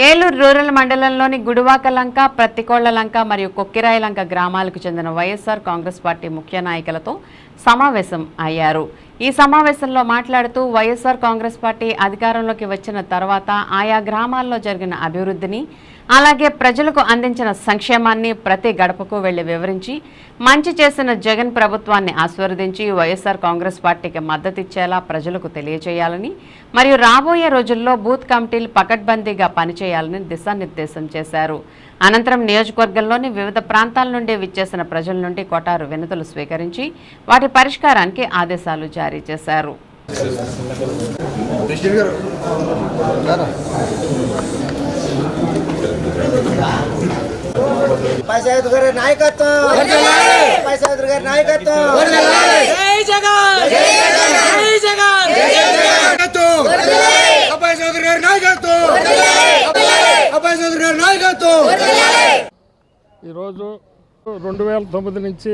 Eluru rural మండలంలోని గుడివాకలంక, ప్రత్తికోళ్లలంక మరియు కొక్కిరాయలంక గ్రామాలకు చెందిన వైఎస్ఆర్ కాంగ్రెస్ పార్టీ ముఖ్య నాయకులతో సమావేశం అయ్యారు. ఈ సమావేశంలో మాట్లాడుతూ వైఎస్ఆర్ కాంగ్రెస్ పార్టీ అధికారంలోకి వచ్చిన తర్వాత ఆయా గ్రామాల్లో జరిగిన అభివృద్ధిని, అలాగే ప్రజలకు అందించిన సంక్షేమాన్ని ప్రతి గడపకు వెళ్లి వివరించి మంచి చేసిన జగన్ ప్రభుత్వాన్ని ఆశీర్వదించి వైఎస్ఆర్ కాంగ్రెస్ పార్టీకి మద్దతిచ్చేలా ప్రజలకు తెలియజేయాలని మరియు రాబోయే రోజుల్లో బూత్ కమిటీలు పకడ్బందీగా పనిచేయాలని దిశానిర్దేశం చేశారు. అనంతరం నియోజకవర్గంలోని వివిధ ప్రాంతాల నుండి విచ్చేసిన ప్రజల నుండి కొటారు వినతులు స్వీకరించి వాటి పరిష్కారానికి ఆదేశాలు జారీ చేశారు. ఈరోజు 2009 నుంచి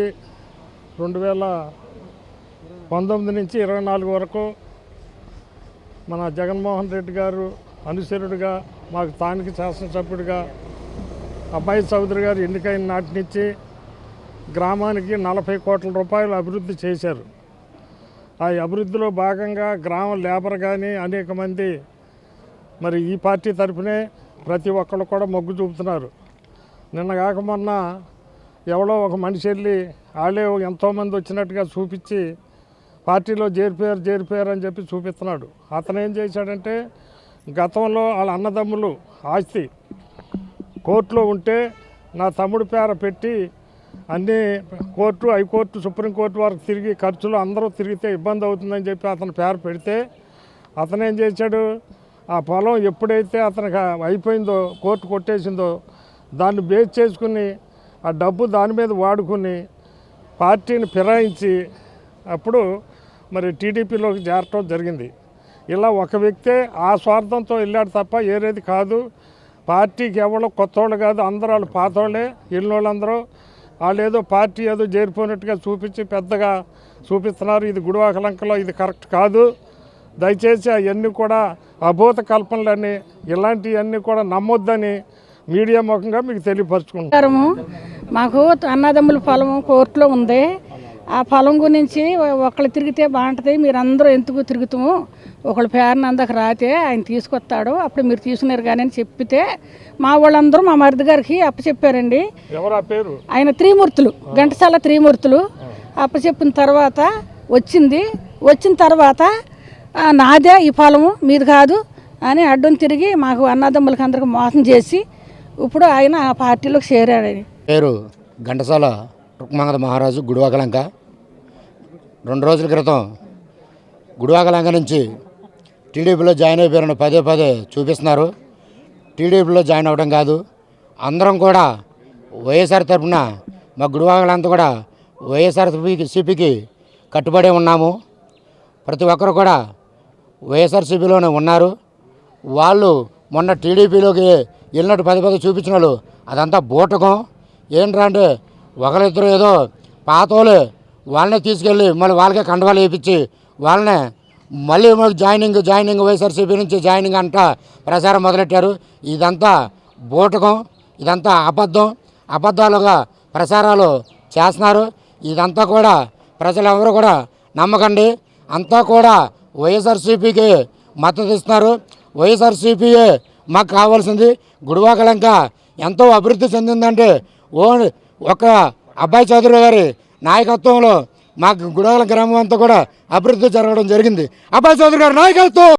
2019 నుంచి 24 వరకు మన జగన్మోహన్ రెడ్డి గారు అనుసరుడుగా మాకు స్థానిక శాసనసభ్యుడిగా అబ్బాయి చౌదరి గారు ఎన్నికైన నాటి నుంచి గ్రామానికి 40 కోట్ల రూపాయలు అభివృద్ధి చేశారు. ఆ అభివృద్ధిలో భాగంగా గ్రామ లేబర్ కానీ అనేక మంది మరి ఈ పార్టీ తరఫునే ప్రతి ఒక్కళ్ళు కూడా మొగ్గు చూపుతున్నారు. నిన్న కాక మొన్న ఎవడో ఒక మనిషి వెళ్ళి వాళ్ళే ఎంతోమంది వచ్చినట్టుగా చూపించి పార్టీలో చేరిపోయారు అని చెప్పి చూపిస్తున్నాడు. అతను ఏం చేశాడంటే గతంలో వాళ్ళ అన్నదమ్ములు ఆస్తి కోర్టులో ఉంటే నా తమ్ముడు పేర పెట్టి అన్నీ కోర్టు, హైకోర్టు, సుప్రీంకోర్టు వరకు తిరిగి ఖర్చులు అందరూ తిరిగితే ఇబ్బంది అవుతుందని చెప్పి అతను పేరు పెడితే అతనేం చేశాడు, ఆ పొలం ఎప్పుడైతే అతనికి అయిపోయిందో, కోర్టు కొట్టేసిందో దాన్ని బేస్ చేసుకుని ఆ డబ్బు దాని మీద వాడుకుని పార్టీని ఫిరాయించి అప్పుడు మరి టీడీపీలోకి చేరటం జరిగింది. ఇలా ఒక వ్యక్తే ఆ స్వార్థంతో వెళ్ళాడు తప్ప ఏరేది కాదు. పార్టీకి ఎవరో కొత్త వాళ్ళు కాదు, అందరూ వాళ్ళు పాతోళ్ళే. వెళ్ళిన వాళ్ళందరూ వాళ్ళు ఏదో పార్టీ ఏదో చేరిపోయినట్టుగా చూపించి పెద్దగా చూపిస్తున్నారు. ఇది గుడివాకలంకలో ఇది కరెక్ట్ కాదు. దయచేసి అవన్నీ కూడా అభూత కల్పనలని, ఇలాంటివన్నీ కూడా నమ్మొద్దని మీడియా ముఖంగా మీకు తెలియపరచుకుంటాము. మాకు అన్నదమ్ముల పొలం కోర్టులో ఉంది. ఆ పొలం గురించి ఒకళ్ళు తిరిగితే బాగుంటుంది, మీరు అందరూ ఎందుకు తిరుగుతాము, ఒకళ్ళ పేరుని అందరికి రాతే ఆయన తీసుకొస్తాడు, అప్పుడు మీరు తీసుకున్నారు కానీ అని చెప్పితే మా వాళ్ళందరూ మా మరిది గారికి అప్పచెప్పారండి. ఆయన త్రిమూర్తులు, ఘంటసాల త్రిమూర్తులు అప్పచెప్పిన తర్వాత వచ్చిన తర్వాత నాదే ఈ పొలము మీది కాదు అని అడ్డం తిరిగి మాకు అన్నదమ్ములకి అందరికి మోసం చేసి ఇప్పుడు ఆయన ఆ పార్టీలోకి చేరాడు. పేరు ఘంటసాల రుక్మంగద మహారాజు, గుడివాకలంక. 2 రోజుల క్రితం గుడివాకలంక నుంచి టీడీపీలో జాయిన్ అయిపోయారని పదే చూపిస్తున్నారు. టీడీపీలో జాయిన్ అవ్వడం కాదు, అందరం కూడా వైఎస్ఆర్ తరఫున మా గుడివాకలంతా కూడా వైఎస్ఆర్సీపీకి కట్టుబడి ఉన్నాము. ప్రతి ఒక్కరు కూడా వైఎస్ఆర్సీపీలోనే ఉన్నారు. వాళ్ళు మొన్న టీడీపీలోకి వెళ్ళినట్టు పదే చూపించిన వాళ్ళు అదంతా బూటకం. ఏంట్రా అంటే ఒకరిద్దరు ఏదో పాతోళ్ళు వాళ్ళనే తీసుకెళ్ళి మళ్ళీ వాళ్ళకే కండవాళ్ళు వేయించి వాళ్ళనే మళ్ళీ జాయినింగ్ వైఎస్ఆర్సీపీ నుంచి జాయినింగ్ అంట ప్రచారం మొదలెట్టారు. ఇదంతా బూటకం, ఇదంతా అబద్ధాలుగా ప్రచారాలు చేస్తున్నారు. ఇదంతా కూడా ప్రజలు ఎవరు కూడా నమ్మకండి. అంతా కూడా వైఎస్ఆర్సీపీకి మద్దతు ఇస్తున్నారు. వైఎస్ఆర్సీపీయే మాకు కావాల్సింది. గుడివాకలంక ఎంతో అభివృద్ధి చెందిందంటే ఒక అబ్బాయి చౌదరి గారి నాయకత్వంలో మాకు గుడివాకల గ్రామం అంతా కూడా అభివృద్ధి జరగడం జరిగింది. అబ్బాయి చౌదరి గారి నాయకత్వం.